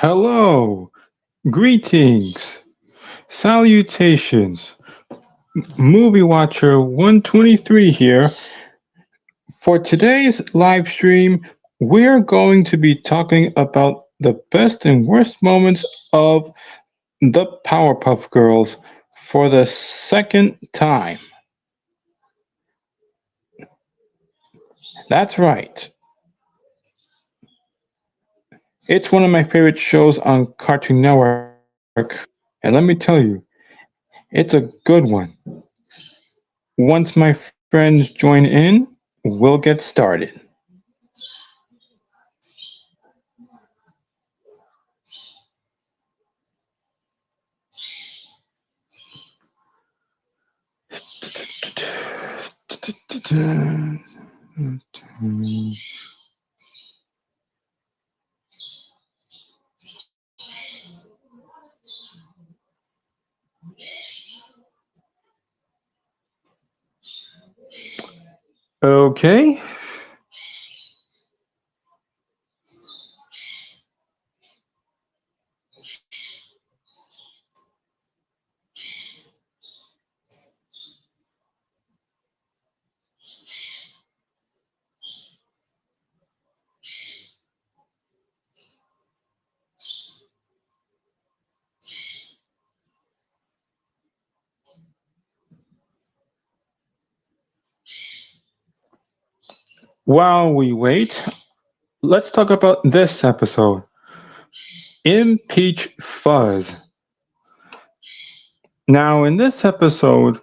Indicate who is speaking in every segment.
Speaker 1: Hello, greetings, salutations. Movie Watcher 123 here. For today's live stream, we're going to be talking about the best and worst moments of the Powerpuff Girls for the second time. That's right, it's one of my favorite shows on Cartoon Network, and let me tell you, it's a good one. Once my friends join in, we'll get started. Okay. While we wait, let's talk about this episode. Impeach Fuzz. Now, in this episode,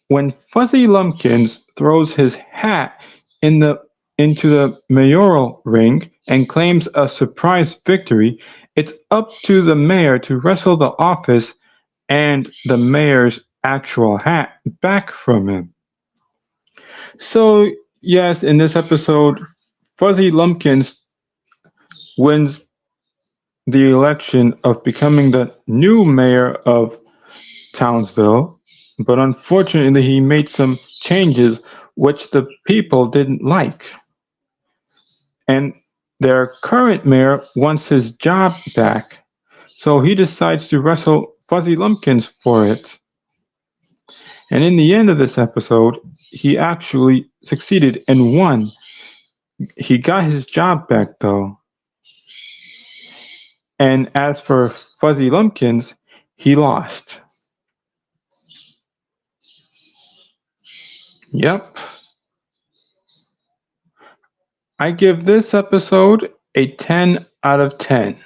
Speaker 1: when Fuzzy Lumpkins throws his hat in the into the mayoral ring and claims a surprise victory, it's up to the mayor to wrestle the office and the mayor's actual hat back from him. So, yes, in this episode, Fuzzy Lumpkins wins the election of becoming the new mayor of Townsville, but unfortunately he made some changes which the people didn't like. And their current mayor wants his job back, so he decides to wrestle Fuzzy Lumpkins for it. And in the end of this episode, he actually succeeded and won. He got his job back though. And as for Fuzzy Lumpkins, he lost. Yep. I give this episode a 10 out of 10.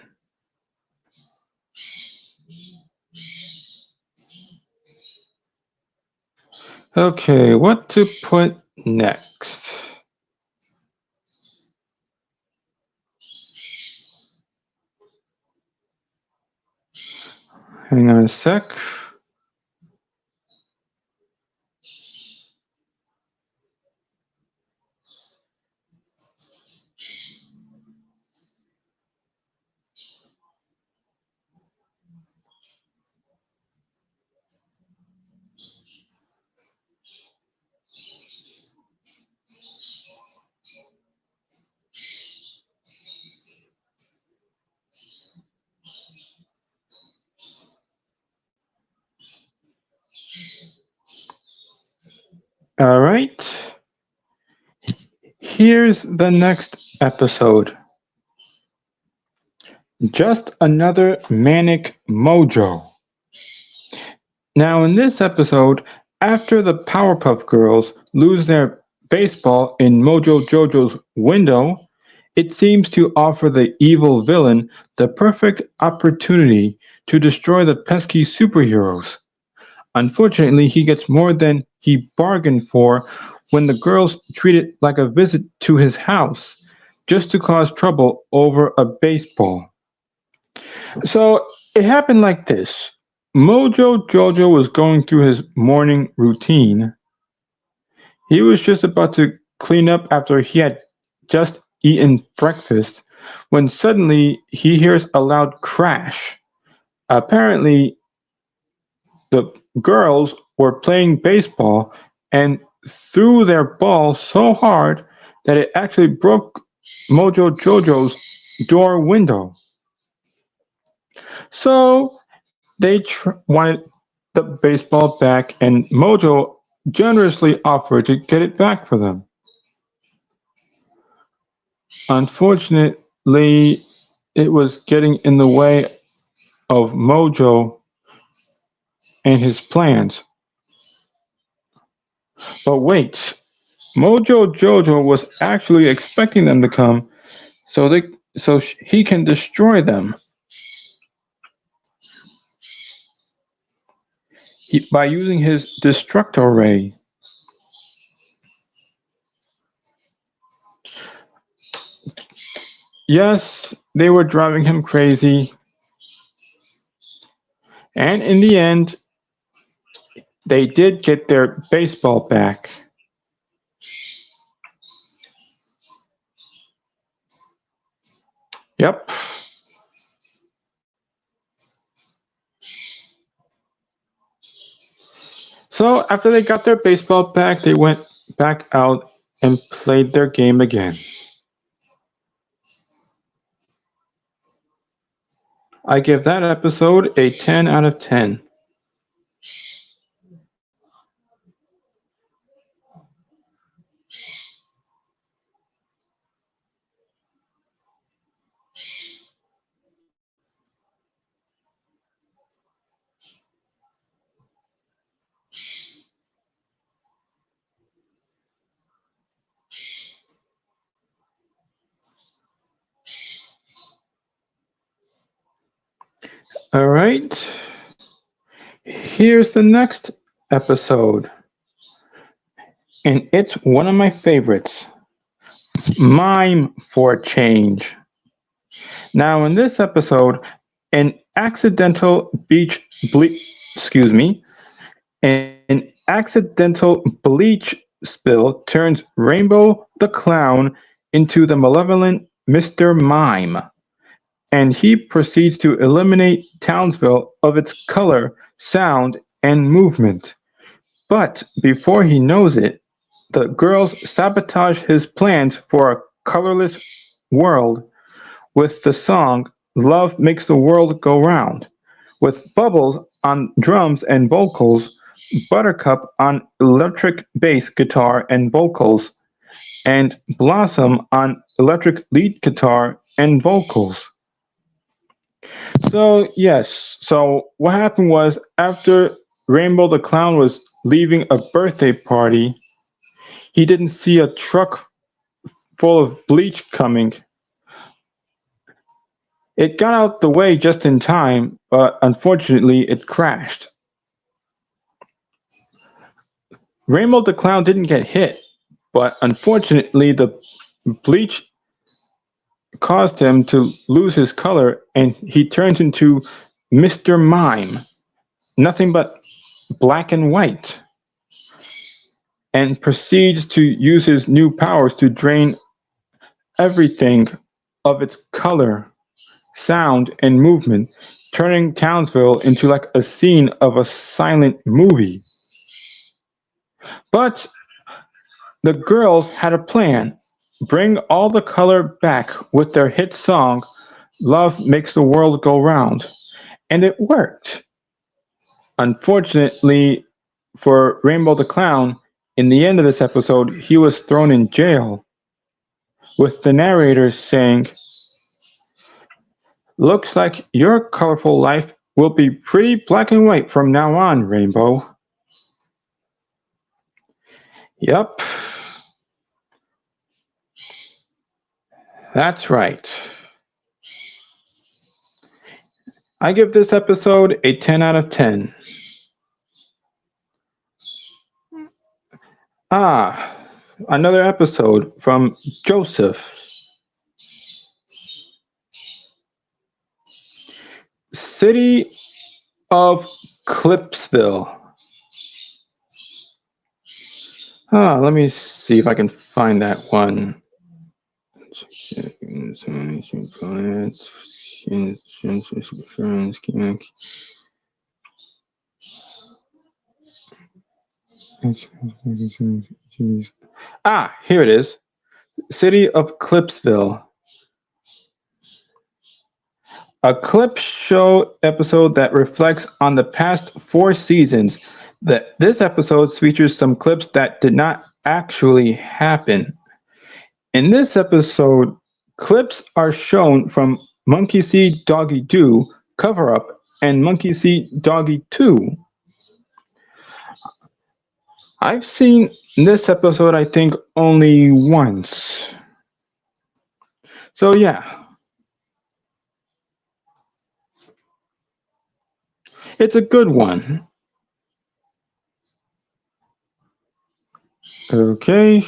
Speaker 1: Okay, what to put next? Hang on a sec. All right. Here's the next episode. Just another manic mojo. Now, in this episode, after the Powerpuff Girls lose their baseball in Mojo Jojo's window, it seems to offer the evil villain the perfect opportunity to destroy the pesky superheroes. Unfortunately, he gets more than he bargained for when the girls treat it like a visit to his house just to cause trouble over a baseball. So it happened like this. Mojo Jojo was going through his morning routine. He was just about to clean up after he had just eaten breakfast when suddenly he hears a loud crash. Apparently, the girls were playing baseball and threw their ball so hard that it actually broke Mojo Jojo's door window. So they wanted the baseball back, and Mojo generously offered to get it back for them. Unfortunately, it was getting in the way of Mojo and his plans. But wait, Mojo Jojo was actually expecting them to come so he can destroy them by using his Destructo Ray. Yes, they were driving him crazy, and in the end, they did get their baseball back. Yep. So after they got their baseball back, they went back out and played their game again. I give that episode a 10 out of 10. All right. Here's the next episode, and it's one of my favorites. Mime for a Change. Now, in this episode, an accidental excuse me, an accidental bleach spill turns Rainbow the Clown into the malevolent Mr. Mime, and he proceeds to eliminate Townsville of its color, sound, and movement. But before he knows it, the girls sabotage his plans for a colorless world with the song "Love Makes the World Go Round", with Bubbles on drums and vocals, Buttercup on electric bass guitar and vocals, and Blossom on electric lead guitar and vocals. So what happened was after Rainbow the Clown was leaving a birthday party, he didn't see a truck full of bleach coming. It got out the way just in time, but unfortunately it crashed. Rainbow the Clown didn't get hit, but unfortunately the bleach caused him to lose his color and he turned into Mr. Mime, nothing but black and white, and proceeds to use his new powers to drain everything of its color, sound, and movement, turning Townsville into like a scene of a silent movie. But the girls had a plan: bring all the color back with their hit song "Love Makes the World Go Round", and it worked. Unfortunately for Rainbow the Clown, in the end of this episode, he was thrown in jail, with the narrator saying, "Looks like your colorful life will be pretty black and white from now on, Rainbow." Yep, that's right. I give this episode a 10 out of 10. Ah, another episode from Joseph. City of Clipsville. Let me see if I can find that one. Here it is. City of Clipsville. a clip show episode that reflects on the past 4 seasons. That this episode features some clips that did not actually happen. In this episode, clips are shown from Monkey See, Doggy Do, Cover Up, and Monkey See, Doggy 2. I've seen this episode, I think, only once. So, yeah, it's a good one. Okay.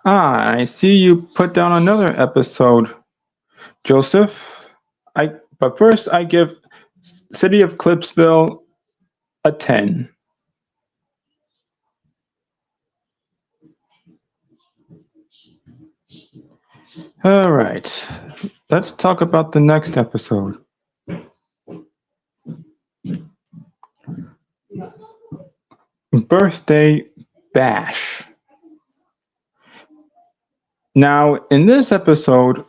Speaker 1: I see you put down another episode, Joseph. But first I give City of Clipsville a 10. All right. Let's talk about the next episode. Birthday Bash. Now, in this episode,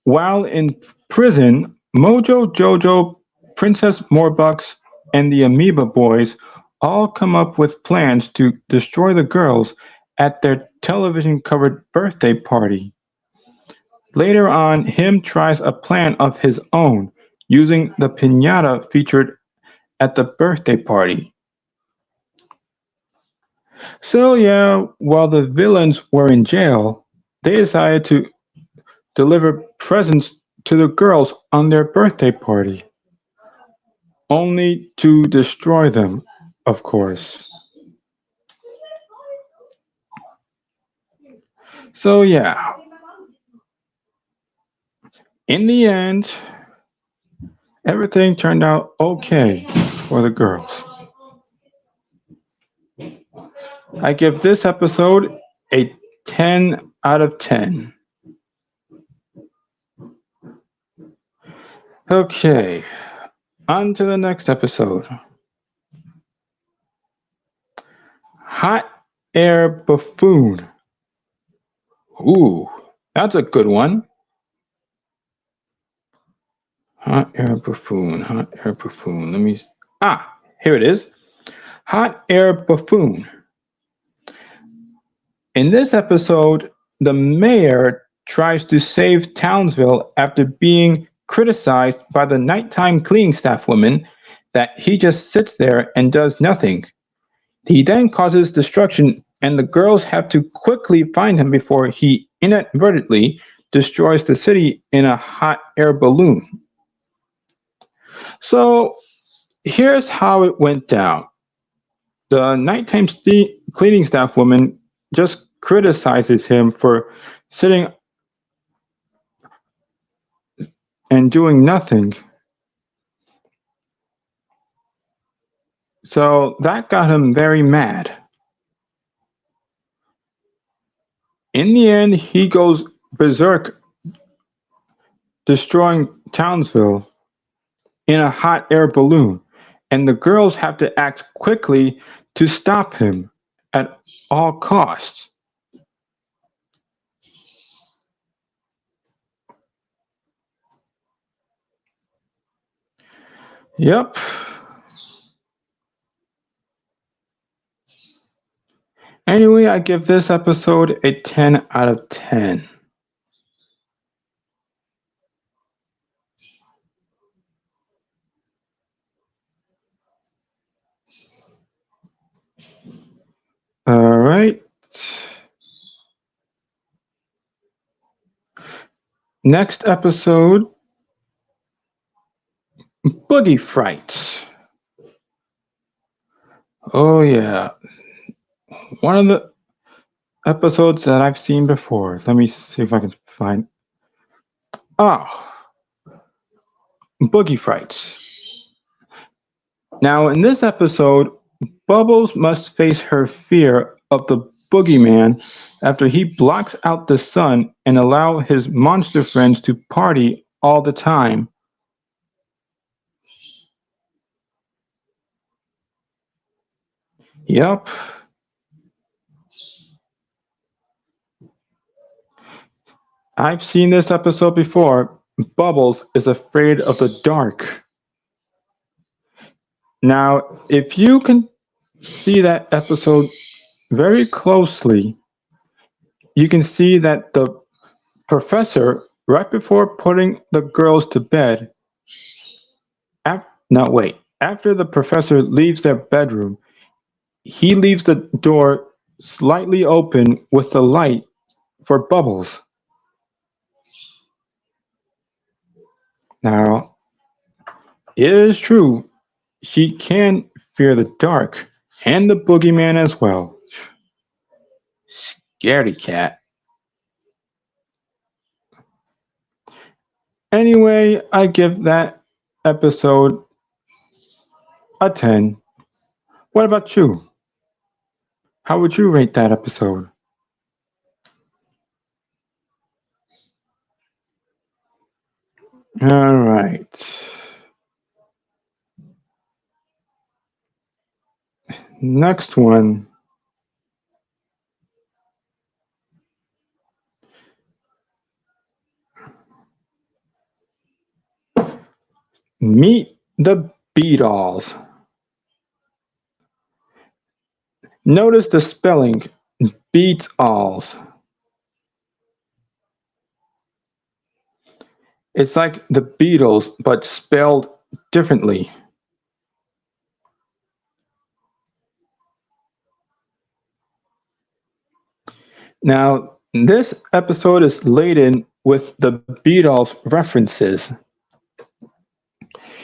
Speaker 1: while in prison, Mojo Jojo, Princess Morbucks, and the Amoeba Boys all come up with plans to destroy the girls at their television-covered birthday party. Later on, Him tries a plan of his own, using the piñata featured at the birthday party. So yeah, while the villains were in jail, they decided to deliver presents to the girls on their birthday party, only to destroy them, of course. So yeah, in the end, everything turned out okay for the girls. I give this episode a 10 out of 10. Okay, on to the next episode. Hot Air Buffoon. Ooh, that's a good one. Hot Air Buffoon, Hot Air Buffoon. Here it is. Hot Air Buffoon. In this episode, the mayor tries to save Townsville after being criticized by the nighttime cleaning staff woman that he just sits there and does nothing. He then causes destruction, and the girls have to quickly find him before he inadvertently destroys the city in a hot air balloon. So here's how it went down. The nighttime cleaning staff woman just criticizes him for sitting and doing nothing. So that got him very mad. In the end, he goes berserk, destroying Townsville in a hot air balloon, and the girls have to act quickly to stop him at all costs. Yep. Anyway, I give this episode a 10 out of 10. All right. Next episode, Boogie Frights. Oh yeah, one of the episodes that I've seen before. Let me see if I can find. Oh, Boogie Frights. Now, in this episode, Bubbles must face her fear of the boogeyman after he blocks out the sun and allow his monster friends to party all the time. Yup. I've seen this episode before. Bubbles is afraid of the dark. Now, if you can see that episode very closely, you can see that the professor, right before putting the girls to bed, no, wait, after the professor leaves their bedroom, he leaves the door slightly open with the light for Bubbles. Now, it is true, she can fear the dark and the boogeyman as well. Scaredy cat. Anyway, I give that episode a 10. What about you? How would you rate that episode? All right. Next one. Meet the Beatles. Notice the spelling, beat alls. It's like the Beatles, but spelled differently. Now, this episode is laden with the Beatles references.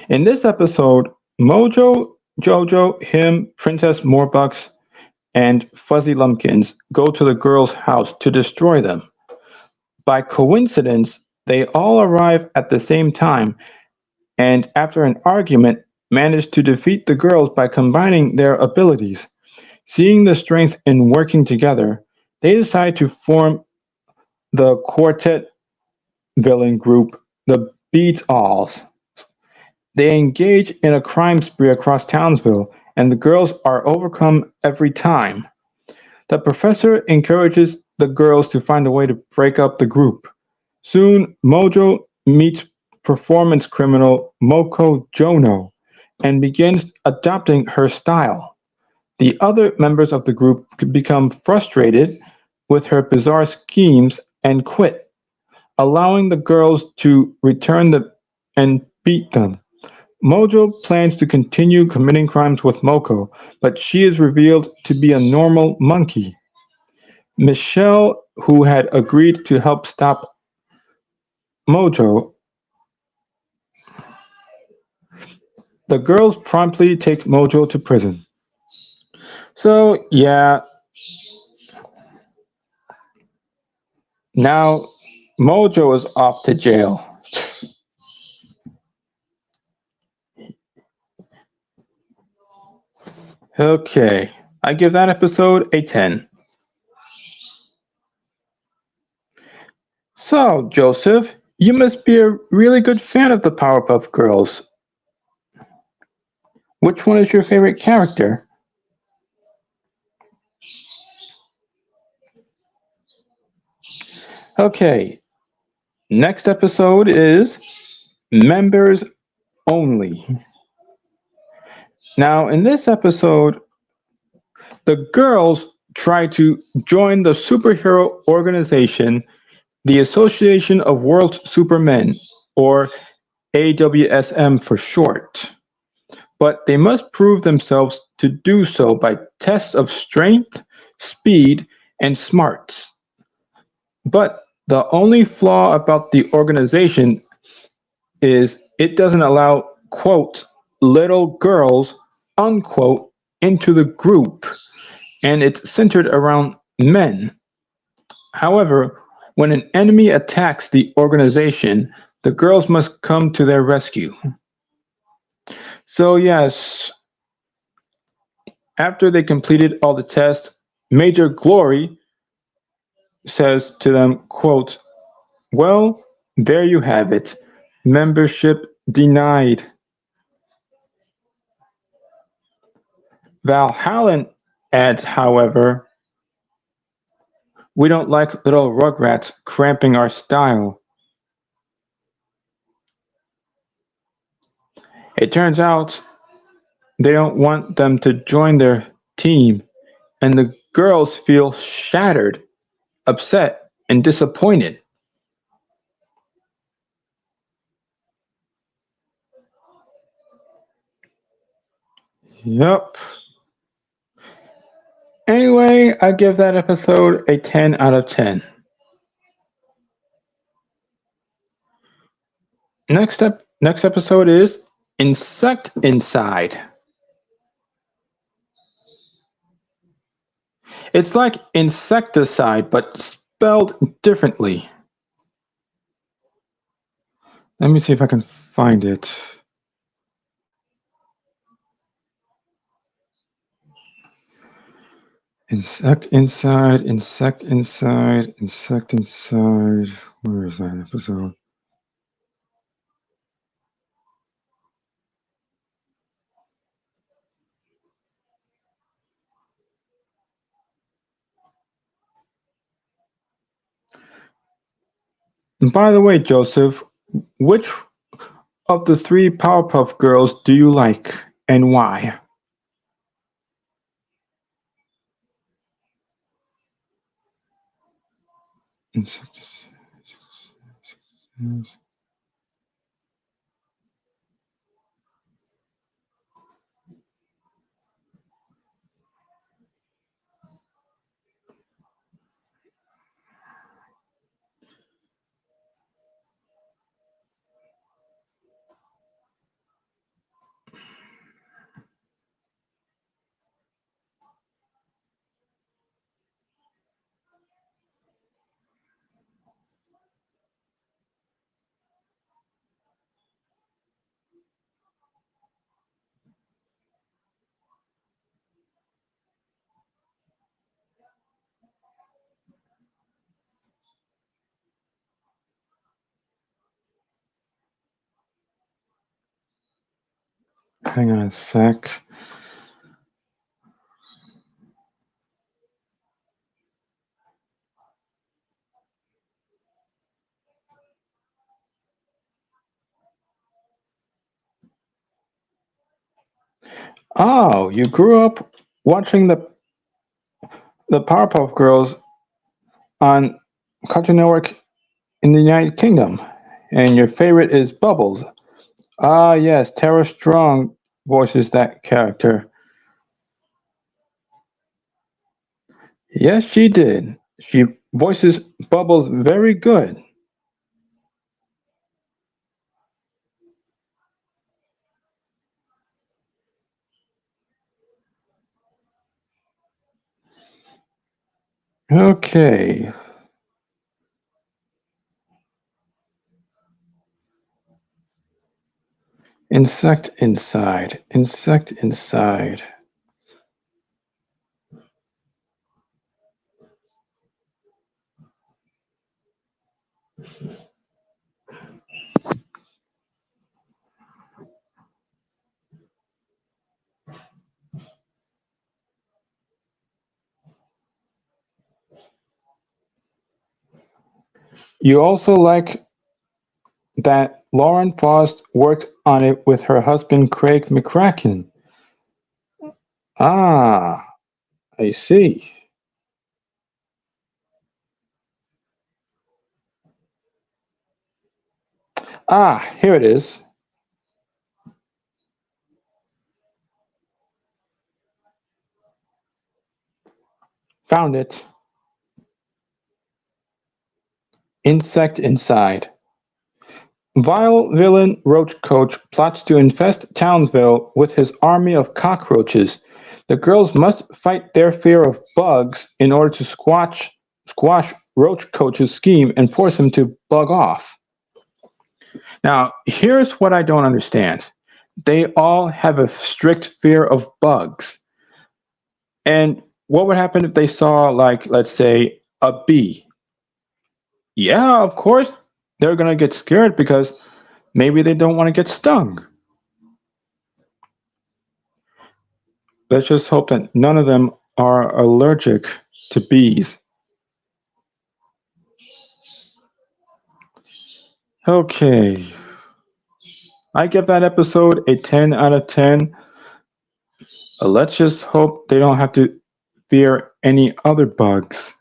Speaker 1: In this episode, Mojo, Jojo, him, Princess Morbucks, and Fuzzy Lumpkins go to the girls' house to destroy them. By coincidence, they all arrive at the same time, and after an argument, manage to defeat the girls by combining their abilities. Seeing the strength in working together, they decide to form the quartet villain group, the Beat Alls. They engage in a crime spree across Townsville, and the girls are overcome every time. The professor encourages the girls to find a way to break up the group. Soon, Mojo meets performance criminal Moko Jono and begins adopting her style. The other members of the group become frustrated with her bizarre schemes and quit, allowing the girls to return and beat them. Mojo plans to continue committing crimes with Moko, but she is revealed to be a normal monkey. Michelle, who had agreed to help stop Mojo, the girls promptly take Mojo to prison. So, yeah, now Mojo is off to jail. Okay, I give that episode a 10. So, Joseph, you must be a really good fan of the Powerpuff Girls. Which one is your favorite character? Okay, next episode is Members Only. Now, in this episode, the girls try to join the superhero organization, the Association of World Supermen, or AWSM for short. But they must prove themselves to do so by tests of strength, speed, and smarts. But the only flaw about the organization is it doesn't allow, quote, little girls, unquote, into the group, and it's centered around men. However, when an enemy attacks the organization, the girls must come to their rescue. So, yes, after they completed all the tests, Major Glory says to them, quote, well, there you have it. Membership denied. Valhallen adds, however, We don't like little rugrats cramping our style. It turns out they don't want them to join their team, and the girls feel shattered, upset, and disappointed. Yup. Anyway, I give that episode a 10 out of 10. Next episode is Insect Inside. It's like insecticide but spelled differently. Let me see if I can find it. Insect inside, insect inside, insect inside. Where is that episode? And by the way, Joseph, which of the three Powerpuff Girls do you like and why? Insecticide. Hang on a sec. Oh, you grew up watching the Powerpuff Girls on Cartoon Network in the United Kingdom, and your favorite is Bubbles. Ah, yes, Tara Strong voices that character. Yes, she did. She voices Bubbles very good. Okay. Insect inside. Insect inside. You also like that Lauren Faust worked on it with her husband Craig McCracken. Ah, I see. Ah, here it is. Found it. Insect inside. Vile villain Roach Coach plots to infest Townsville with his army of cockroaches. The girls must fight their fear of bugs in order to squash Roach Coach's scheme and force him to bug off. Now, here's what I don't understand. They all have a strict fear of bugs. And what would happen if they saw, like, let's say, a bee? Yeah, of course, they're going to get scared because maybe they don't want to get stung. Let's just hope that none of them are allergic to bees. Okay, I give that episode a 10 out of 10. Let's just hope they don't have to fear any other bugs.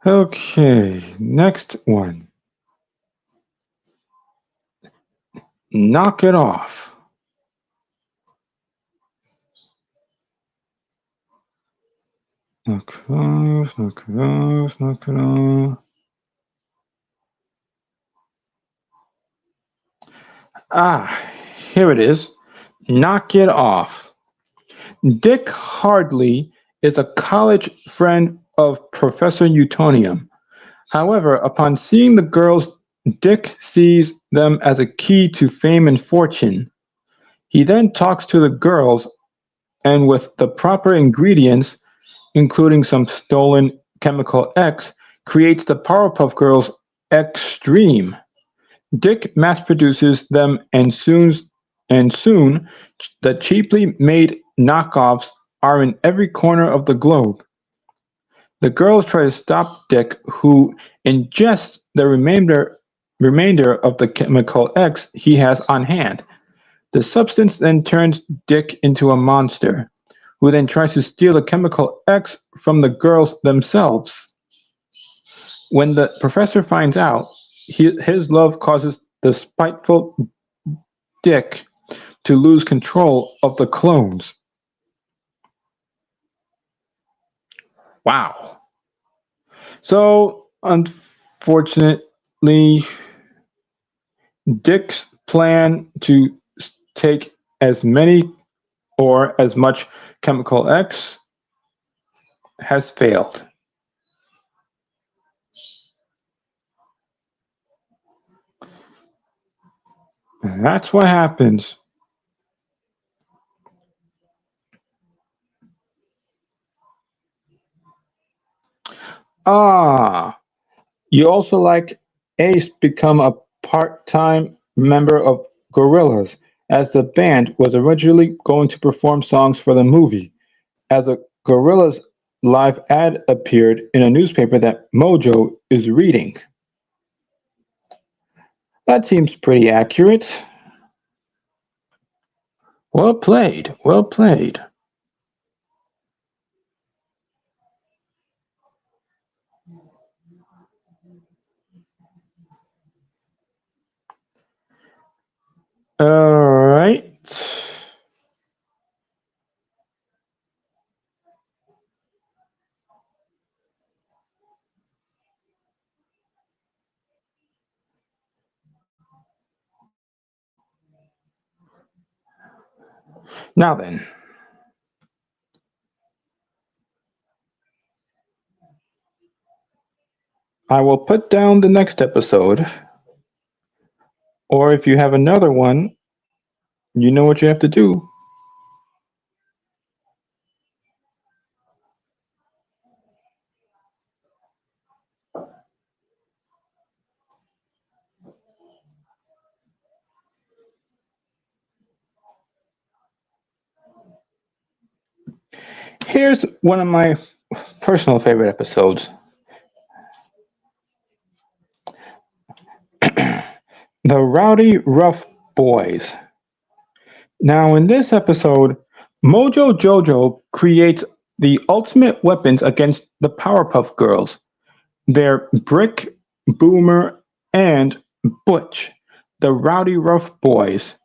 Speaker 1: Okay, next one. Knock it off. Knock it off, knock it off, knock it off. Ah, here it is. Knock it off. Dick Hardley is a college friend of Professor Utonium. However, upon seeing the girls, Dick sees them as a key to fame and fortune. He then talks to the girls and with the proper ingredients, including some stolen chemical X, creates the Powerpuff Girls Extreme. Dick mass produces them and soon the cheaply made knockoffs are in every corner of the globe. The girls try to stop Dick, who ingests the remainder of the chemical X he has on hand. The substance then turns Dick into a monster, who then tries to steal the chemical X from the girls themselves. When the professor finds out, his love causes the spiteful Dick to lose control of the clones. Wow. So, unfortunately, Dick's plan to take as many or as much chemical X has failed. And that's what happens. Ah, you also like Ace become a part-time member of Gorillaz, as the band was originally going to perform songs for the movie. As a Gorillaz live ad appeared in a newspaper that Mojo is reading. That seems pretty accurate. Well played, well played. Alright. Now then, I will put down the next episode, or if you have another one, you know what you have to do. Here's one of my personal favorite episodes. The Rowdy Rough Boys. Now, in this episode, Mojo Jojo creates the ultimate weapons against the Powerpuff Girls. They're Brick, Boomer, and Butch, the Rowdy Rough Boys,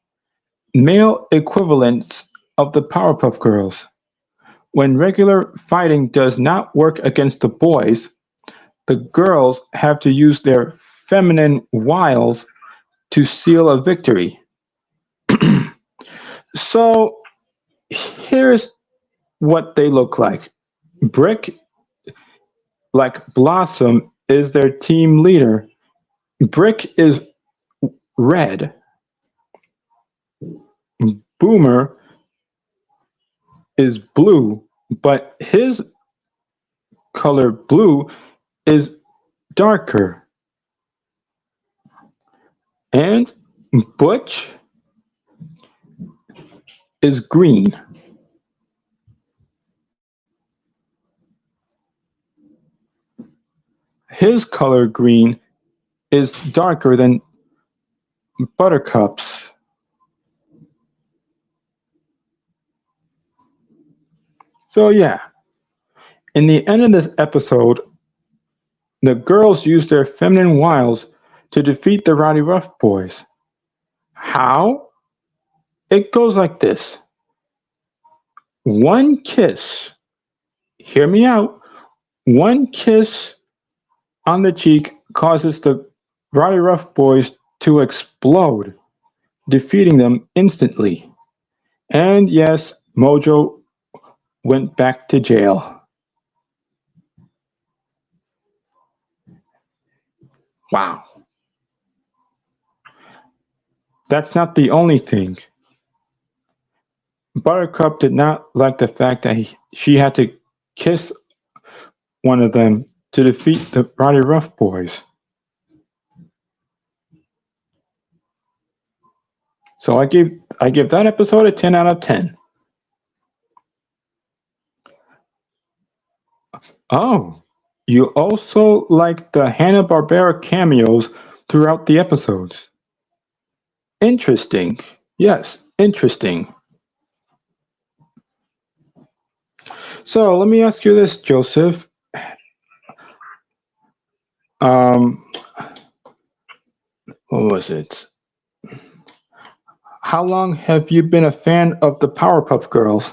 Speaker 1: male equivalents of the Powerpuff Girls. When regular fighting does not work against the boys, the girls have to use their feminine wiles to seal a victory. So here's what they look like. Brick, like Blossom, is their team leader. Brick is red. Boomer is blue, but his color blue is darker. And Butch is green. his color green is darker than Buttercup's. So yeah, in the end of this episode, the girls use their feminine wiles to defeat the Rowdy Rough Boys. How? It goes like this. One kiss, hear me out, one kiss on the cheek causes the Rowdy Rough Boys to explode, defeating them instantly. And yes, Mojo went back to jail. Wow. That's not the only thing. Buttercup did not like the fact that she had to kiss one of them to defeat the Rowdy Rough Boys. So I give that episode a 10 out of 10. Oh, you also like the Hanna-Barbera cameos throughout the episodes. Interesting. Yes, interesting. So let me ask you this, Joseph. Um, what was it? How long have you been a fan of the Powerpuff Girls?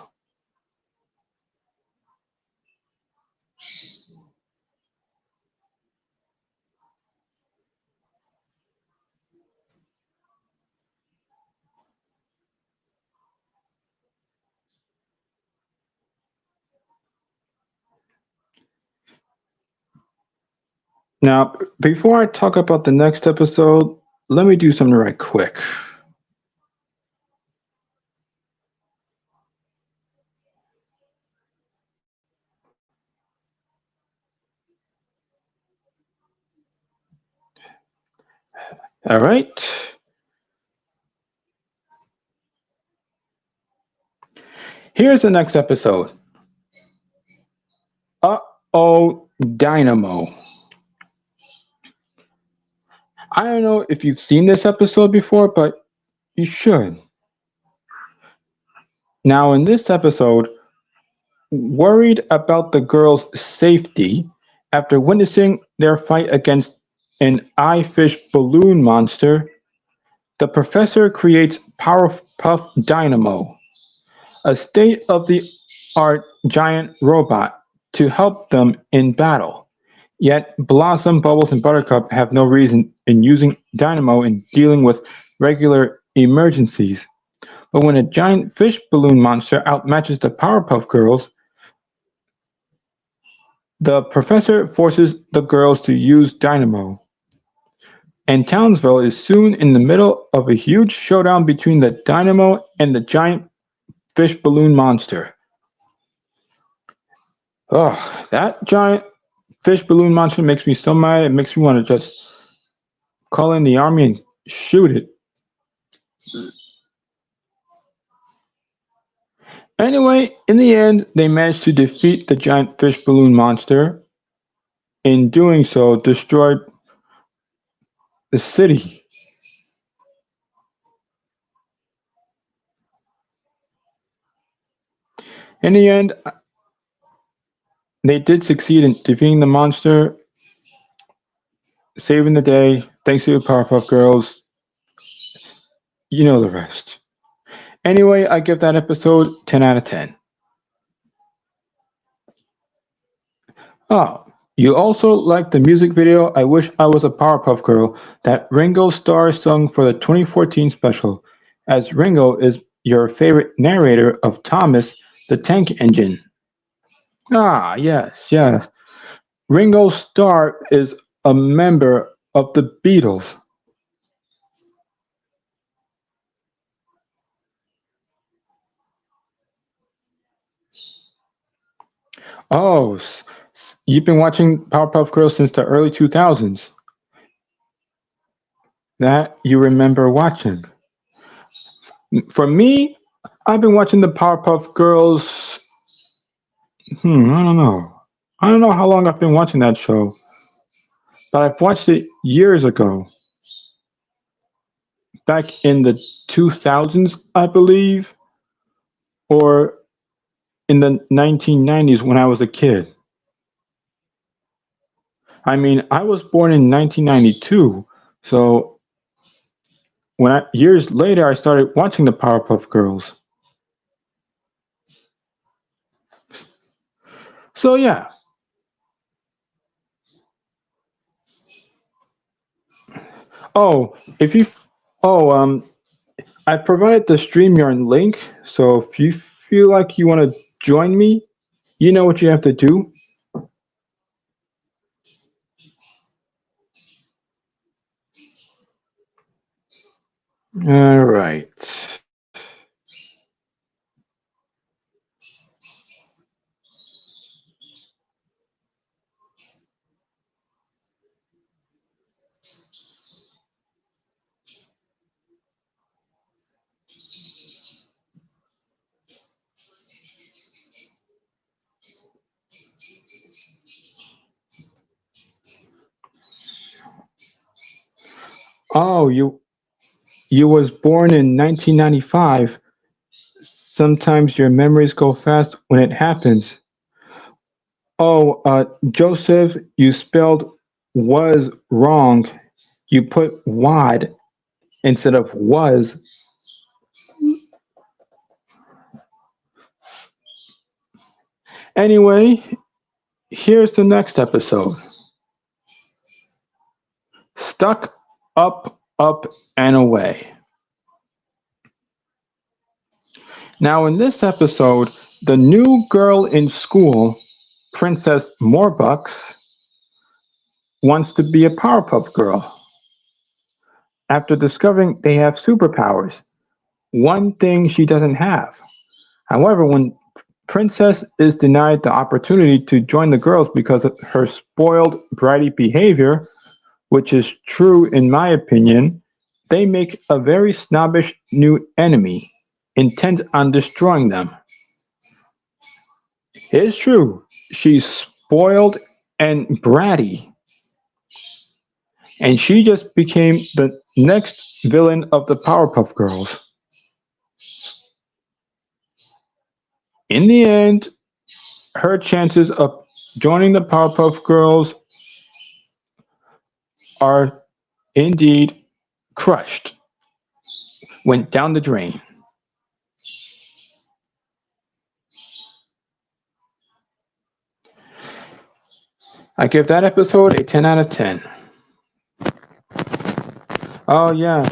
Speaker 1: Now, before I talk about the next episode, let me do something right quick. All right. Here's the next episode. Uh-oh, Dynamo. I don't know if you've seen this episode before, but you should. Now, in this episode, worried about the girls' safety after witnessing their fight against an eye fish balloon monster, the professor creates Powerpuff Dynamo, a state of the art giant robot, to help them in battle. Yet Blossom, Bubbles, and Buttercup have no reason in using Dynamo in dealing with regular emergencies. But when a giant fish balloon monster outmatches the Powerpuff Girls, the professor forces the girls to use Dynamo. And Townsville is soon in the middle of a huge showdown between the Dynamo and the giant fish balloon monster. Oh, that giant fish balloon monster makes me so mad. It makes me want to just call in the army and shoot it. Anyway, in the end, they managed to defeat the giant fish balloon monster. In doing so, destroyed the city. In the end, they did succeed in defeating the monster, saving the day, thanks to the Powerpuff Girls. You know the rest. Anyway, I give that episode 10 out of 10. Oh, you also like the music video I Wish I Was a Powerpuff Girl that Ringo Starr sung for the 2014 special, as Ringo is your favorite narrator of Thomas the Tank Engine. Ah, yes, yes. Ringo Starr is a member of the Beatles. Oh, you've been watching Powerpuff Girls since the early 2000s. That you remember watching. For me, I've been watching the Powerpuff Girls. I don't know. I don't know how long I've been watching that show. but I've watched it years ago, back in the 2000s, I believe, or in the 1990s when I was a kid. I mean, I was born in 1992, so years later I started watching the Powerpuff Girls. So yeah. Oh, if you oh I provided the StreamYard link, so if you feel like you want to join me, you know what you have to do. All right. Oh, you was born in 1995. Sometimes your memories go fast when it happens. Oh, Joseph, you spelled was wrong. You put wad instead of was. Anyway, here's the next episode. Stuck up, up, and away. Now, in this episode, the new girl in school, Princess Morbucks, wants to be a Powerpuff Girl. After discovering they have superpowers, one thing she doesn't have. However, when Princess is denied the opportunity to join the girls because of her spoiled, bratty behavior, which is true in my opinion, they make a very snobbish new enemy, intent on destroying them. It's true, she's spoiled and bratty, and she just became the next villain of the Powerpuff Girls. In the end, her chances of joining the Powerpuff Girls are indeed crushed, went down the drain. I give that episode a 10 out of 10. Oh, yeah,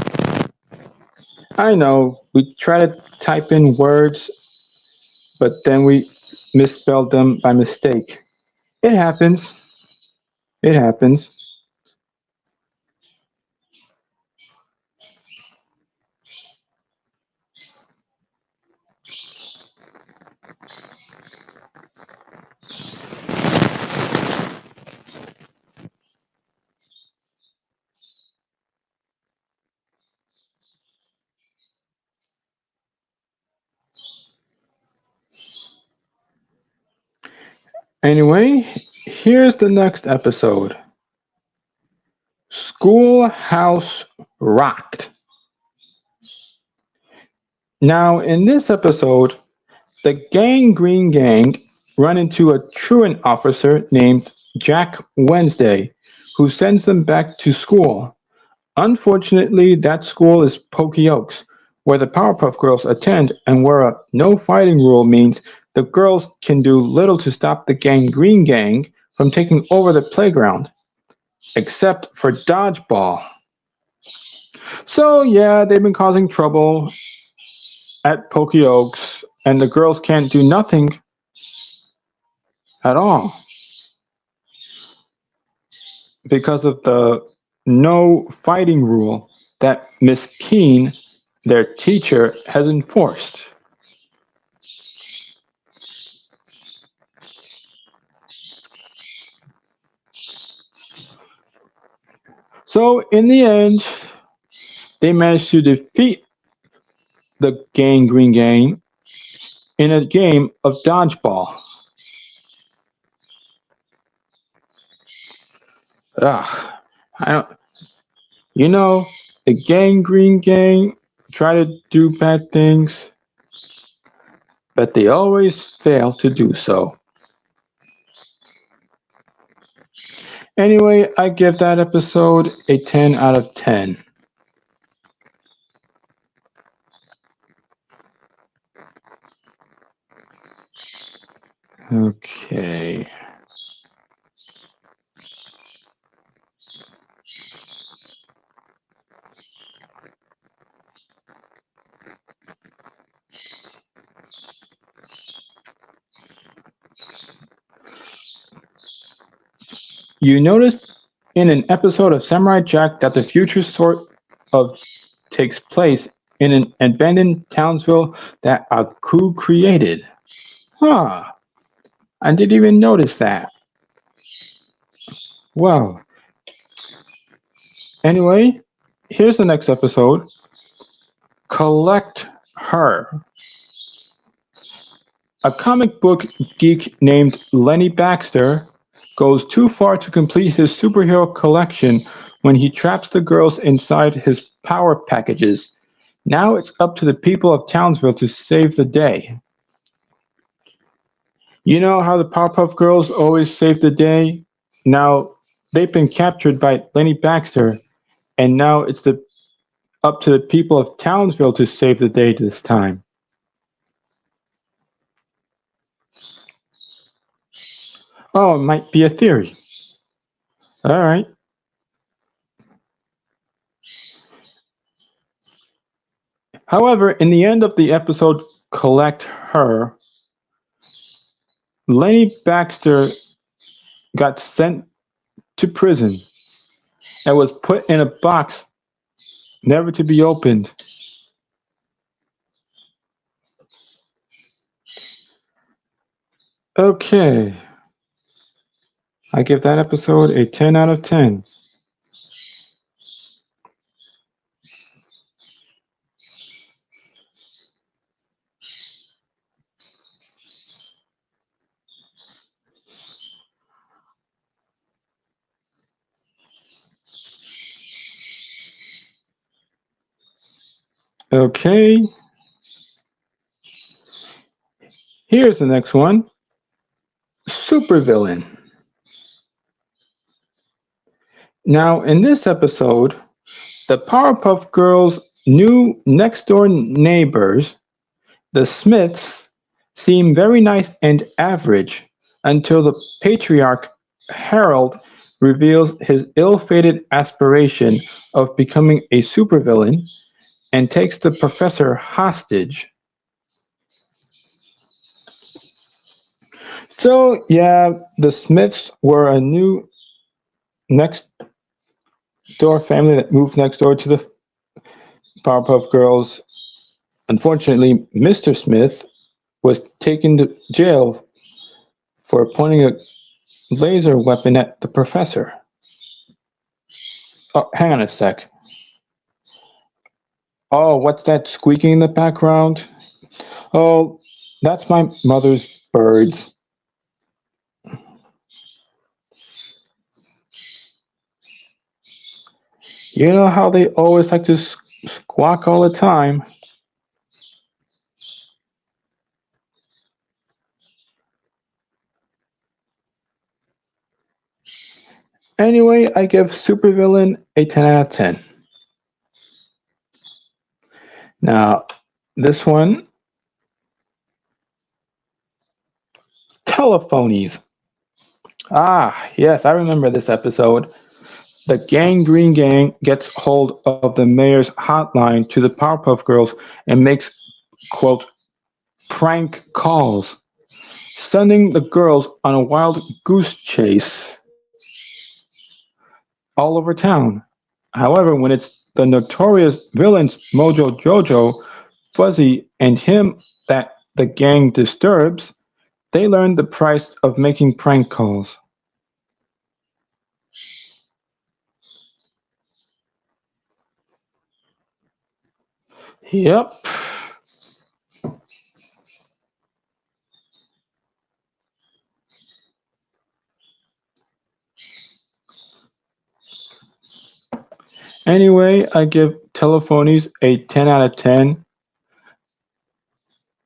Speaker 1: I know. We try to type in words, but then we misspelled them by mistake. It happens. It happens. Anyway, here's the next episode. Schoolhouse Rocked. Now, in this episode, the Gang Green Gang run into a truant officer named Jack Wednesday, who sends them back to school. Unfortunately, that school is Pokey Oaks, where the Powerpuff Girls attend and where a no fighting rule means the girls can do little to stop the Gang Green Gang from taking over the playground, except for dodgeball. So yeah, they've been causing trouble at Pokey Oaks, and the girls can't do nothing at all because of the no fighting rule that Miss Keene, their teacher, has enforced. So in the end, they managed to defeat the Gang Green Gang in a game of dodgeball. Ugh, I don't. You know, the Green Gang try to do bad things, but they always fail to do so. Anyway, I give that episode a 10 out of 10. Okay. You noticed in an episode of Samurai Jack that the future sort of takes place in an abandoned Townsville that Aku created. Huh, I didn't even notice that. Well, anyway, here's the next episode. Collect Her. A comic book geek named Lenny Baxter goes too far to complete his superhero collection when he traps the girls inside his power packages. Now it's up to the people of Townsville to save the day. You know how the Powerpuff Girls always save the day? Now they've been captured by Lenny Baxter, and now it's up to the people of Townsville to save the day this time. Oh, it might be a theory. Alright. However, in the end of the episode Collect Her, Lenny Baxter got sent to prison and was put in a box never to be opened. Okay, I give that episode a 10 out of 10. Okay, here's the next one. Supervillain. Now, in this episode, the Powerpuff Girls' new next door neighbors, the Smiths, seem very nice and average until the patriarch Harold reveals his ill-fated aspiration of becoming a supervillain and takes the professor hostage. So, yeah, the Smiths were a new next door family that moved next door to the Powerpuff Girls. Unfortunately, Mr. Smith was taken to jail for pointing a laser weapon at the professor. Oh, hang on a sec. Oh, what's that squeaking in the background? Oh, that's my mother's birds. You know how they always like to squawk all the time. Anyway, I give Supervillain a 10 out of 10. Now, this one, Telephonies. Ah, yes, I remember this episode. The Green Gang gets hold of the mayor's hotline to the Powerpuff Girls and makes, quote, prank calls, sending the girls on a wild goose chase all over town. However, when it's the notorious villains Mojo Jojo, Fuzzy, and him that the gang disturbs, they learn the price of making prank calls. Yep. Anyway, I give Telephonies a 10 out of 10.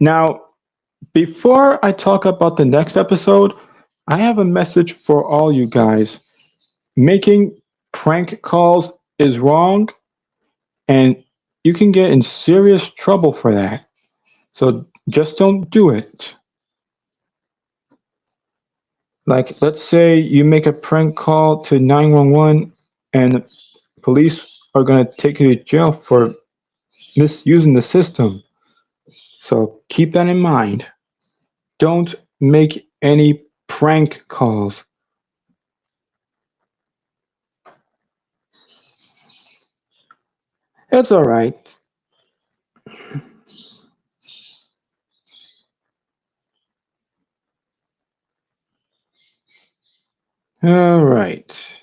Speaker 1: Now, before I talk about the next episode, I have a message for all you guys. Making prank calls is wrong, and you can get in serious trouble for that. So just don't do it. Like, let's say you make a prank call to 911 and police are going to take you to jail for misusing the system. So keep that in mind. Don't make any prank calls. It's alright. Alright.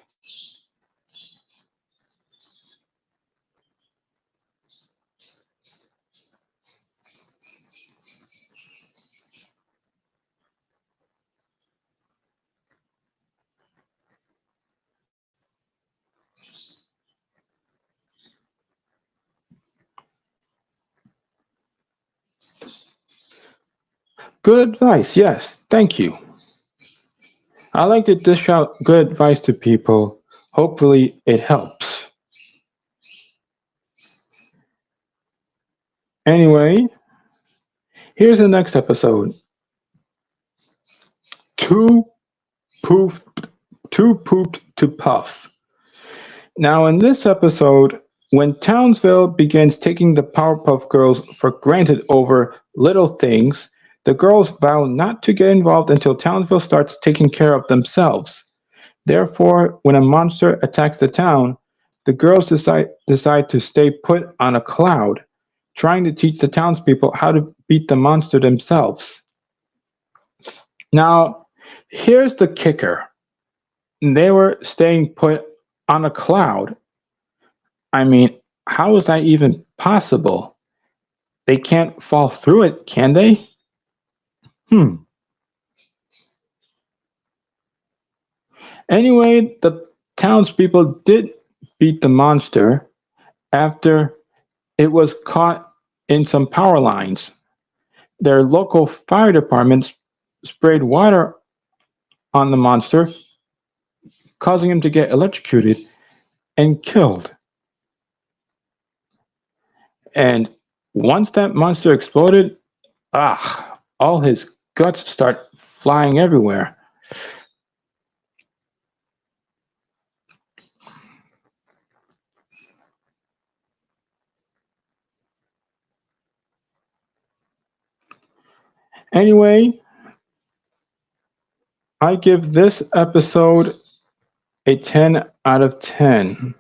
Speaker 1: Good advice, yes, thank you. I like to dish out good advice to people. Hopefully, it helps. Anyway, here's the next episode. Too pooped, too pooped to puff. Now, in this episode, when Townsville begins taking the Powerpuff Girls for granted over little things, the girls vow not to get involved until Townsville starts taking care of themselves. Therefore, when a monster attacks the town, the girls decide to stay put on a cloud, trying to teach the townspeople how to beat the monster themselves. Now, here's the kicker. They were staying put on a cloud. I mean, how is that even possible? They can't fall through it, can they? Hmm. Anyway, the townspeople did beat the monster after it was caught in some power lines. Their local fire department sprayed water on the monster, causing him to get electrocuted and killed. And once that monster exploded, all his guts start flying everywhere. Anyway, I give this episode a 10 out of 10.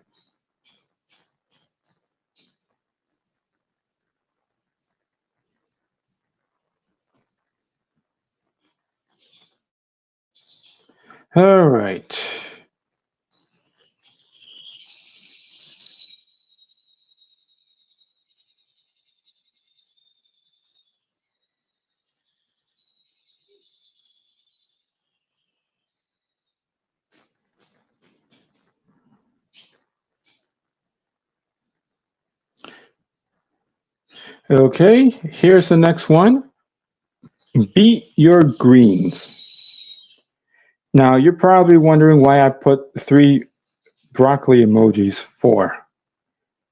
Speaker 1: All right. Okay, here's the next one. Beat your greens. Now, you're probably wondering why I put three broccoli emojis for.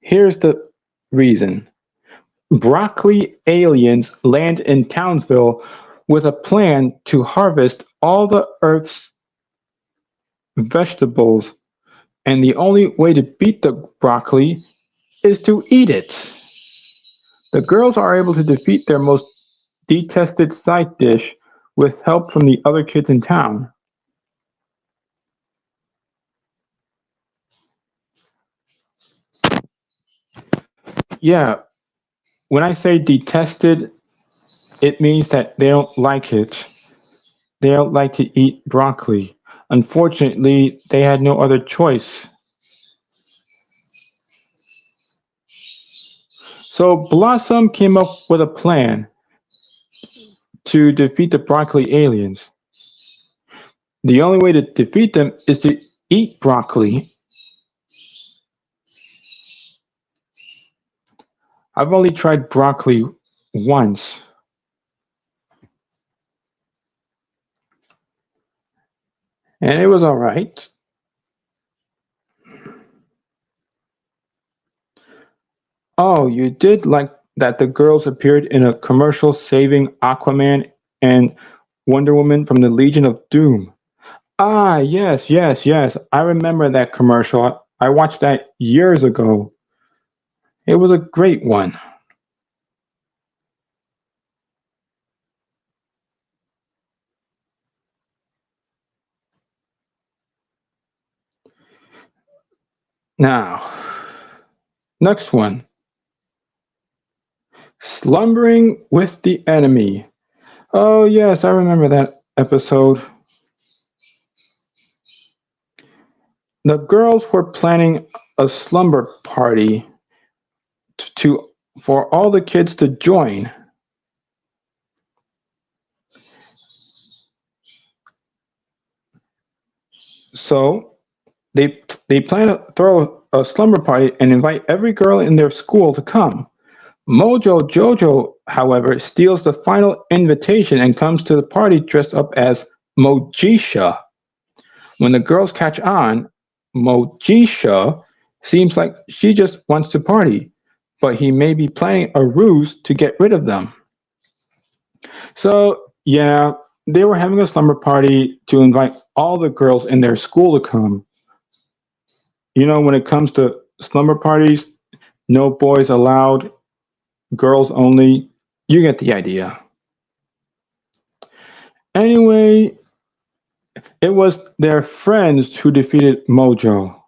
Speaker 1: Here's the reason. Broccoli aliens land in Townsville with a plan to harvest all the Earth's vegetables, and the only way to beat the broccoli is to eat it. The girls are able to defeat their most detested side dish with help from the other kids in town. Yeah, when I say detested, it means that they don't like it. They don't like to eat broccoli. Unfortunately, they had no other choice. So Blossom came up with a plan to defeat the broccoli aliens. The only way to defeat them is to eat broccoli. I've only tried broccoli once, and it was alright. Oh, you did like that the girls appeared in a commercial saving Aquaman and Wonder Woman from the Legion of Doom. Ah, yes, yes, yes. I remember that commercial. I watched that years ago. It was a great one. Now, next one. Slumbering with the Enemy. Oh, yes, I remember that episode. The girls were planning a slumber party to for all the kids to join. So they plan to throw a slumber party and invite every girl in their school to come. Mojo Jojo, however, steals the final invitation and comes to the party dressed up as Mojisha. When the girls catch on, Mojisha seems like she just wants to party, but he may be planning a ruse to get rid of them. So, yeah, they were having a slumber party to invite all the girls in their school to come. When it comes to slumber parties, no boys allowed, girls only. You get the idea. Anyway, it was their friends who defeated Mojo.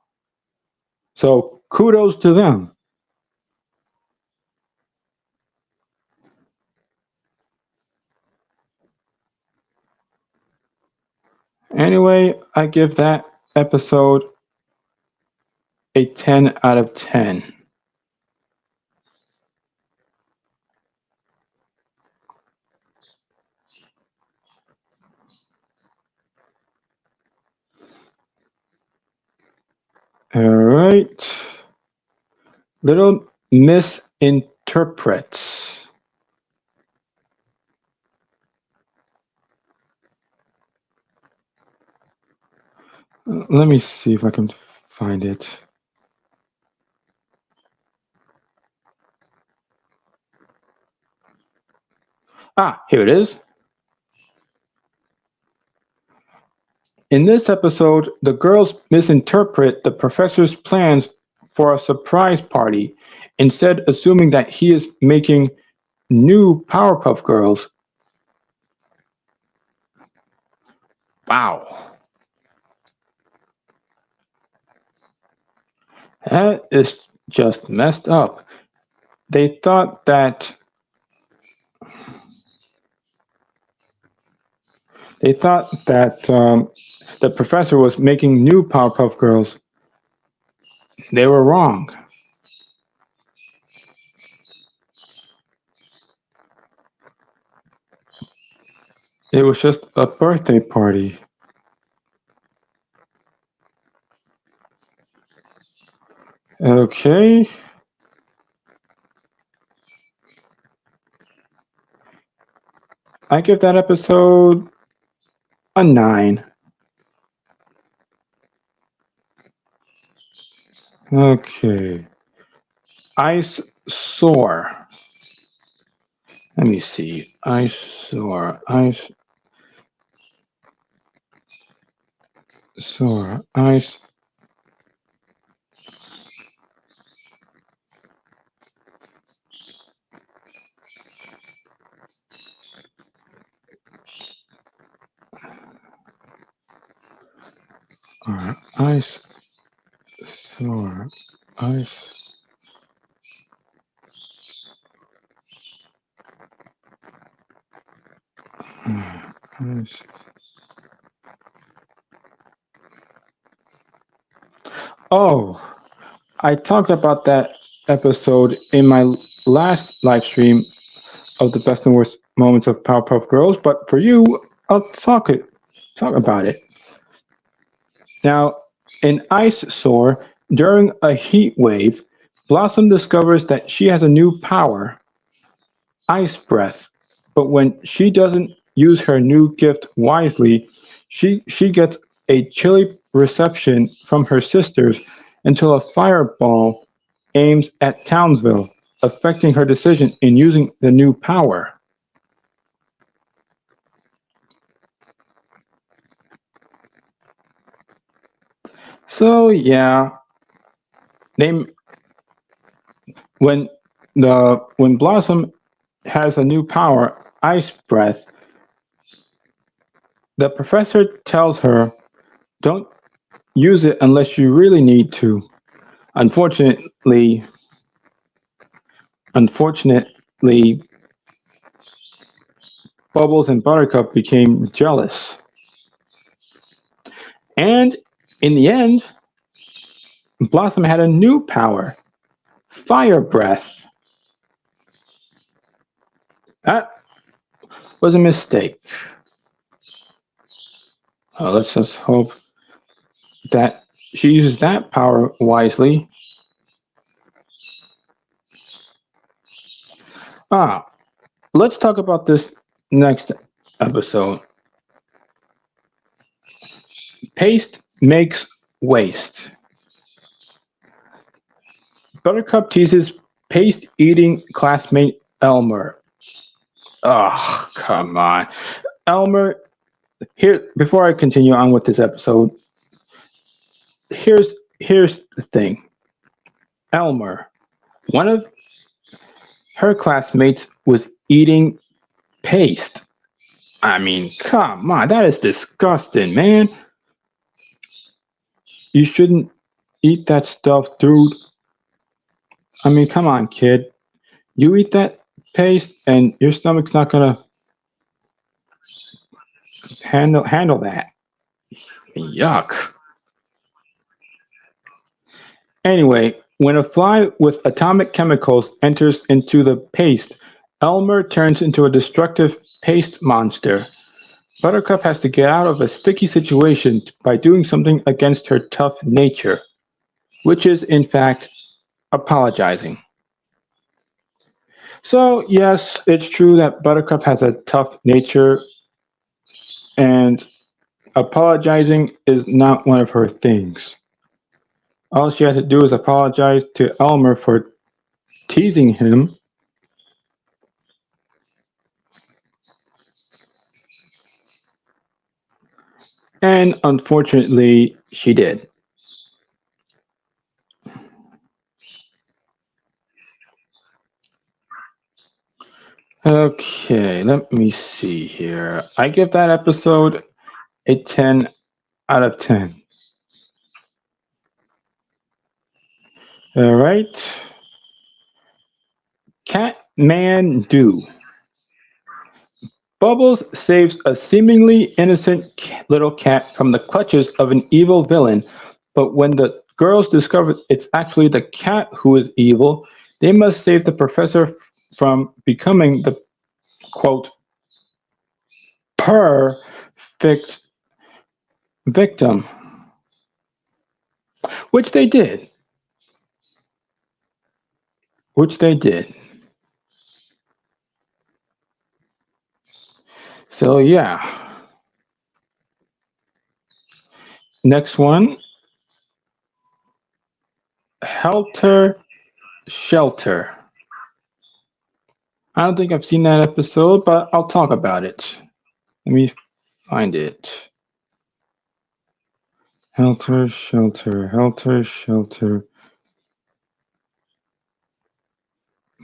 Speaker 1: So kudos to them. Anyway, I give that episode a 10 out of 10. All right. Little misinterprets. Let me see if I can find it. Ah, here it is. In this episode, the girls misinterpret the professor's plans for a surprise party, instead assuming that he is making new Powerpuff Girls. Wow. That is just messed up. They thought that the professor was making new Powerpuff Girls. They were wrong. It was just a birthday party. Okay. I give that episode a 9. Okay. Ice Soar. Let me see. Ice Soar. Ice Soar. Ice. Ice Soar. Ice. Ice. Oh, I talked about that episode in my last live stream of the best and worst moments of Powerpuff Girls, but for you, I'll talk about it. Now, in Ice Soar, during a heat wave, Blossom discovers that she has a new power, Ice Breath, but when she doesn't use her new gift wisely, she gets a chilly reception from her sisters until a fireball aims at Townsville, affecting her decision in using the new power. So yeah, they when when Blossom has a new power, Ice Breath, the professor tells her, "Don't use it unless you really need to." Unfortunately, unfortunately, Bubbles and Buttercup became jealous, and in the end, Blossom had a new power, Fire Breath. That was a mistake. Let's just hope that she uses that power wisely. Ah, let's talk about this next episode. Paste makes waste. Buttercup teases paste eating classmate Elmer. Oh, come on. Elmer, here before I continue on with this episode, here's the thing. Elmer, one of her classmates was eating paste. I mean, come on, that is disgusting, man. You shouldn't eat that stuff, dude. I mean, come on, kid. You eat that paste and your stomach's not gonna handle that. Yuck. Anyway, when a fly with atomic chemicals enters into the paste, Elmer turns into a destructive paste monster. Buttercup has to get out of a sticky situation by doing something against her tough nature, which is, in fact, apologizing. So, yes, it's true that Buttercup has a tough nature, and apologizing is not one of her things. All she has to do is apologize to Elmer for teasing him, and unfortunately, she did. Okay, let me see here. I give that episode a 10 out of 10. All right. Catmandu. Bubbles saves a seemingly innocent little cat from the clutches of an evil villain, but when the girls discover it's actually the cat who is evil, they must save the professor from becoming the quote perfect victim, which they did. Which they did. So yeah. Next one, Helter Shelter. I don't think I've seen that episode, but I'll talk about it. Let me find it. Helter Shelter, Helter Shelter.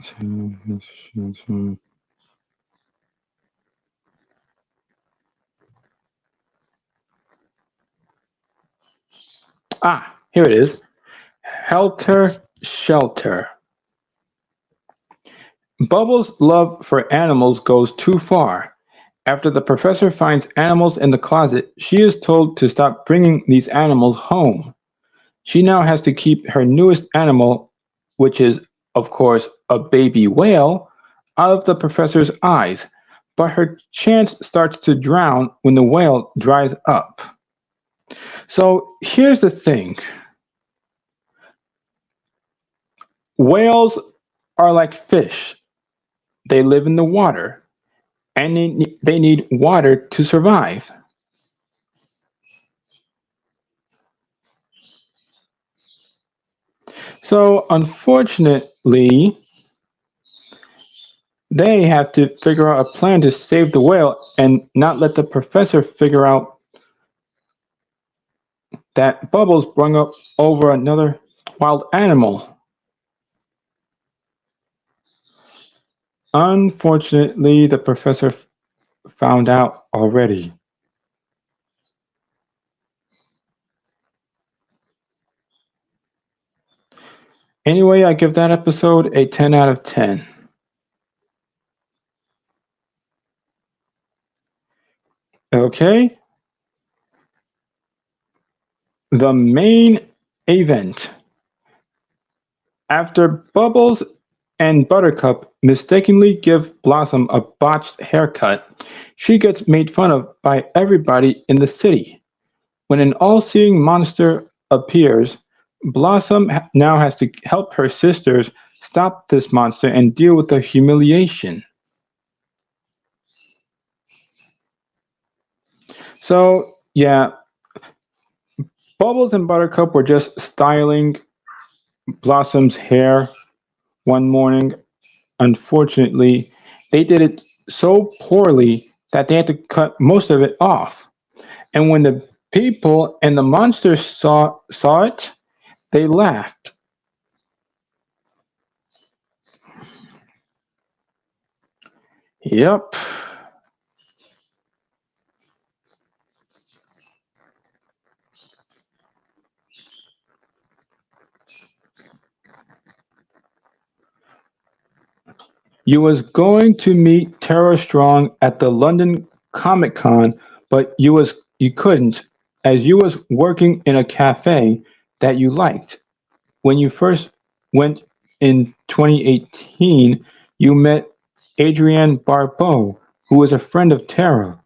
Speaker 1: Shelter. Ah, here it is. Helter Shelter. Bubbles' love for animals goes too far. After the professor finds animals in the closet, she is told to stop bringing these animals home. She now has to keep her newest animal, which is, of course, a baby whale, out of the professor's eyes, but her chance starts to drown when the whale dries up. So here's the thing. Whales are like fish. They live in the water, and they need water to survive. So, unfortunately, they have to figure out a plan to save the whale and not let the professor figure out that Bubbles brung up over another wild animal. Unfortunately, the professor found out already. Anyway, I give that episode a 10 out of 10. Okay, the main event. After Bubbles and Buttercup mistakenly give Blossom a botched haircut, she gets made fun of by everybody in the city. When an all-seeing monster appears, Blossom now has to help her sisters stop this monster and deal with the humiliation. So, yeah, Bubbles and Buttercup were just styling Blossom's hair one morning. Unfortunately, they did it so poorly that they had to cut most of it off. And when the people and the monsters saw it, they laughed. Yep. You was going to meet Tara Strong at the London Comic Con, but you couldn't, as you was working in a cafe that you liked. When you first went in 2018, you met Adrienne Barbeau, who was a friend of Tara.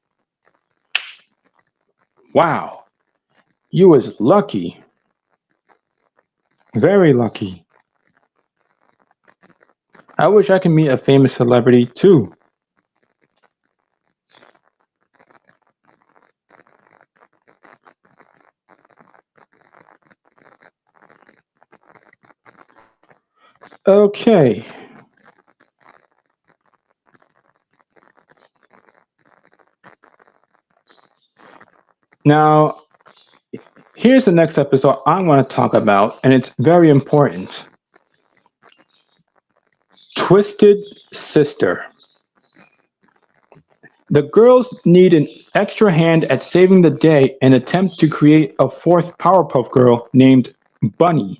Speaker 1: Wow, you was lucky, very lucky. I wish I could meet a famous celebrity too. Okay, now here's the next episode I want to talk about, and it's very important. Twisted Sister. The girls need an extra hand at saving the day and attempt to create a fourth Powerpuff Girl named Bunny.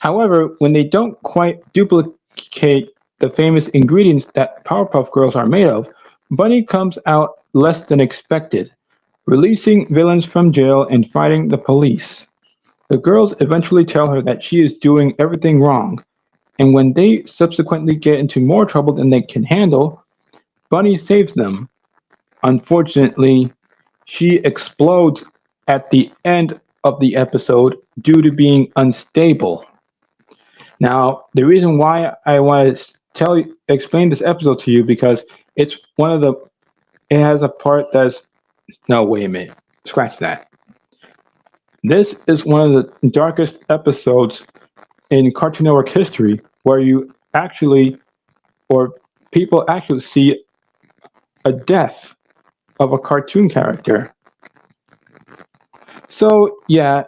Speaker 1: However, when they don't quite duplicate the famous ingredients that Powerpuff Girls are made of, Bunny comes out less than expected, releasing villains from jail and fighting the police. The girls eventually tell her that she is doing everything wrong, and when they subsequently get into more trouble than they can handle, Bunny saves them. Unfortunately, she explodes at the end of the episode due to being unstable. Now, the reason why I want to explain this episode to you because it's one of the it has a part that's no wait a minute, scratch that. This is one of the darkest episodes in Cartoon Network history where you actually or people actually see a death of a cartoon character. So yeah,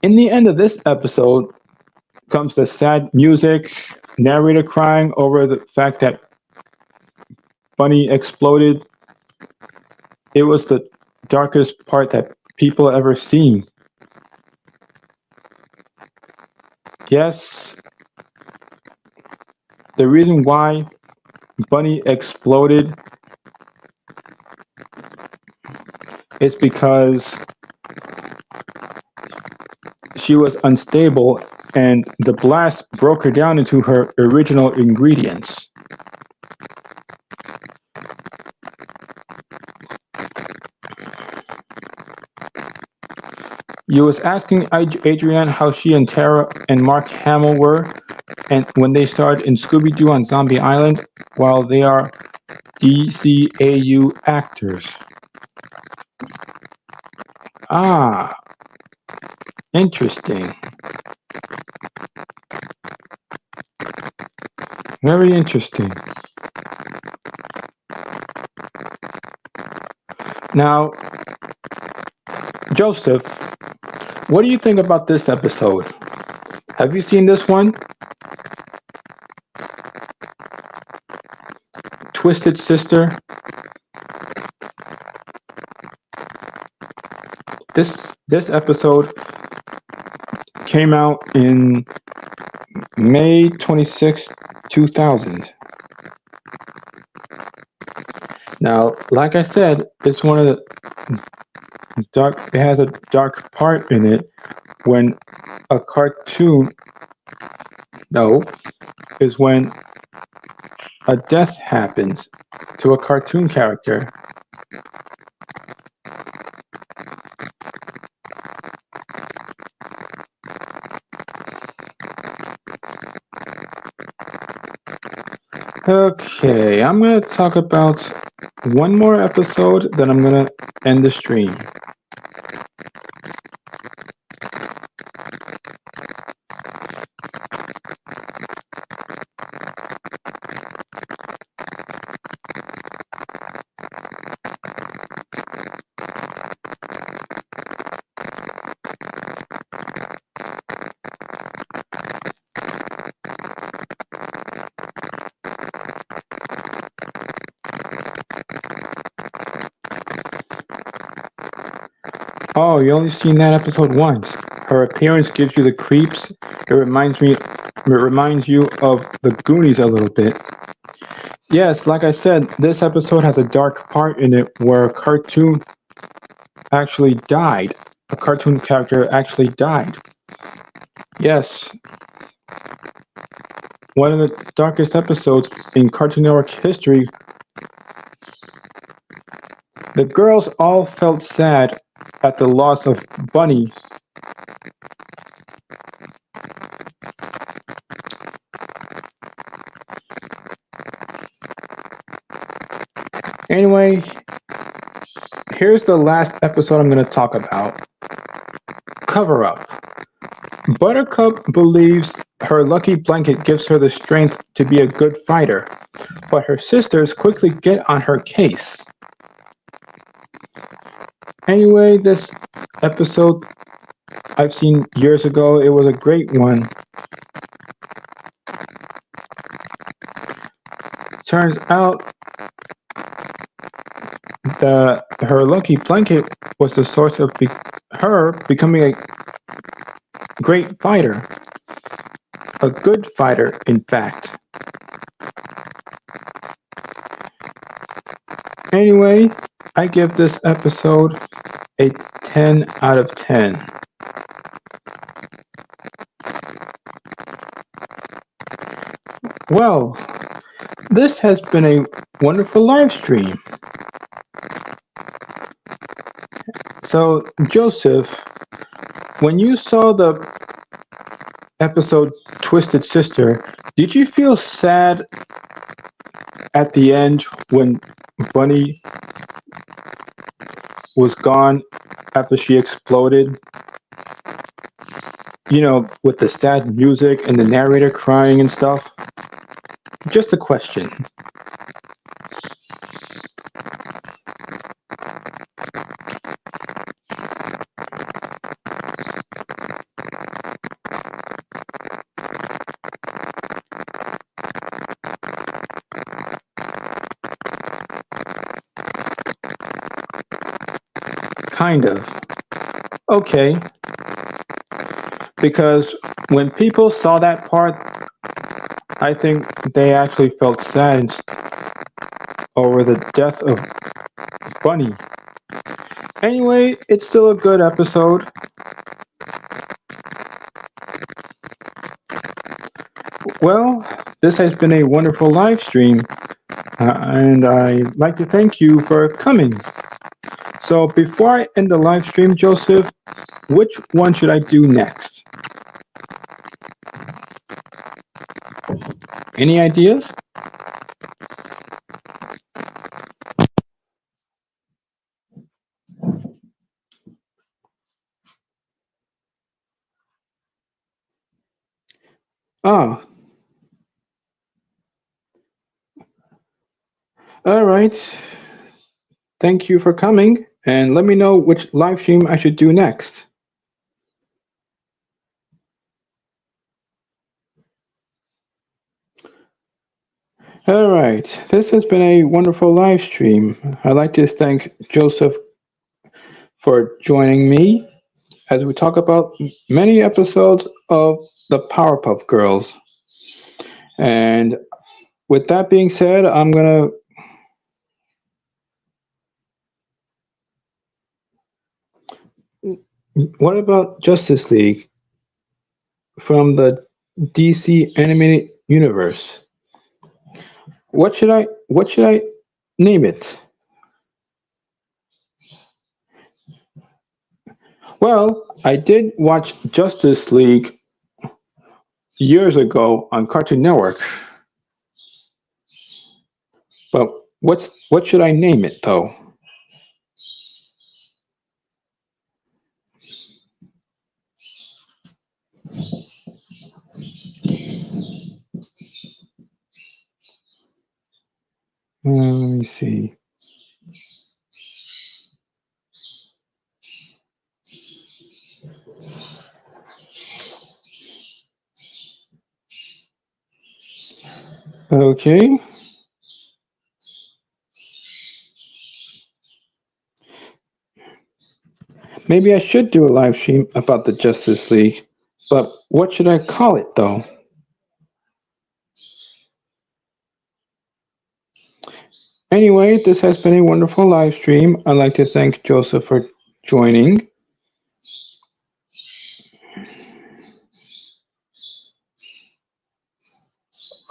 Speaker 1: in the end of this episode comes the sad music, narrator crying over the fact that Bunny exploded. It was the darkest part that people ever seen. Yes, the reason why Bunny exploded is because she was unstable and the blast broke her down into her original ingredients. You was asking Adrienne how she and Tara and Mark Hamill were. and when they starred in Scooby-Doo on Zombie Island, while they are DCAU actors. Ah, interesting. Very interesting. Now, Joseph, what do you think about this episode? Have you seen this one? Twisted Sister. This episode came out in May 26, 2000. Now, like I said, it's one of the dark. It has a dark part in it when a cartoon. No, is when a death happens to a cartoon character. Okay, I'm going to talk about one more episode, then I'm going to end the stream. Oh, you only seen that episode once. Her appearance gives you the creeps. It reminds you of the Goonies a little bit. Yes, like I said, this episode has a dark part in it where a cartoon actually died. A cartoon character actually died. Yes, one of the darkest episodes in Cartoon Network history. The girls all felt sad at the loss of Bunny. Anyway, here's the last episode I'm going to talk about. Cover Up. Buttercup believes her lucky blanket gives her the strength to be a good fighter, but her sisters quickly get on her case. Anyway, this episode I've seen years ago. It was a great one. Turns out that her lucky blanket was the source of her becoming a great fighter. A good fighter, in fact. Anyway, I give this episode a 10 out of 10. Well, this has been a wonderful live stream. So, Joseph, when you saw the episode Twisted Sister, did you feel sad at the end when Bunny was gone after she exploded? You know, with the sad music and the narrator crying and stuff? Just a question. Kind of. Okay. Because when people saw that part, I think they actually felt sad over the death of Bunny. Anyway, it's still a good episode. Well, this has been a wonderful live stream, and I'd like to thank you for coming. So before I end the live stream, Joseph, which one should I do next? Any ideas? Ah, all right. Thank you for coming, and let me know which live stream I should do next. All right, this has been a wonderful live stream. I'd like to thank Joseph for joining me as we talk about many episodes of the Powerpuff Girls. And with that being said, I'm gonna. What about Justice League from the DC animated universe? What should I name it? Well, I did watch Justice League years ago on Cartoon Network, but what should I name it though? Let me see. Okay, maybe I should do a live stream about the Justice League, but what should I call it though? Anyway, this has been a wonderful live stream. I'd like to thank Joseph for joining.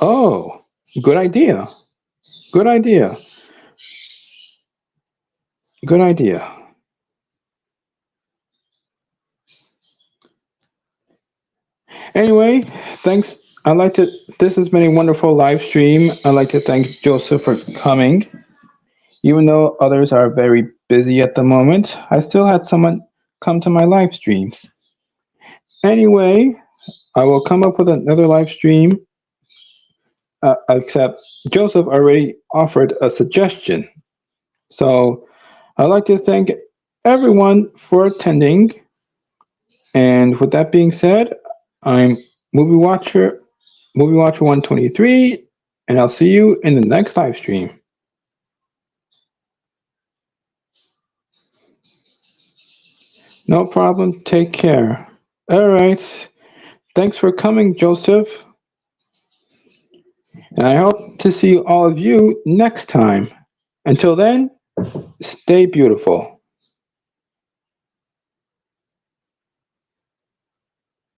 Speaker 1: Oh, good idea. Good idea. Good idea. Anyway, thanks. I'd like to. This has been a wonderful live stream. I'd like to thank Joseph for coming. Even though others are very busy at the moment, I still had someone come to my live streams. Anyway, I will come up with another live stream. Except Joseph already offered a suggestion. So I'd like to thank everyone for attending. And with that being said, I'm Movie Watcher, Movie Watcher 123, and I'll see you in the next live stream. No problem. Take care. All right. Thanks for coming, Joseph. And I hope to see all of you next time. Until then, stay beautiful.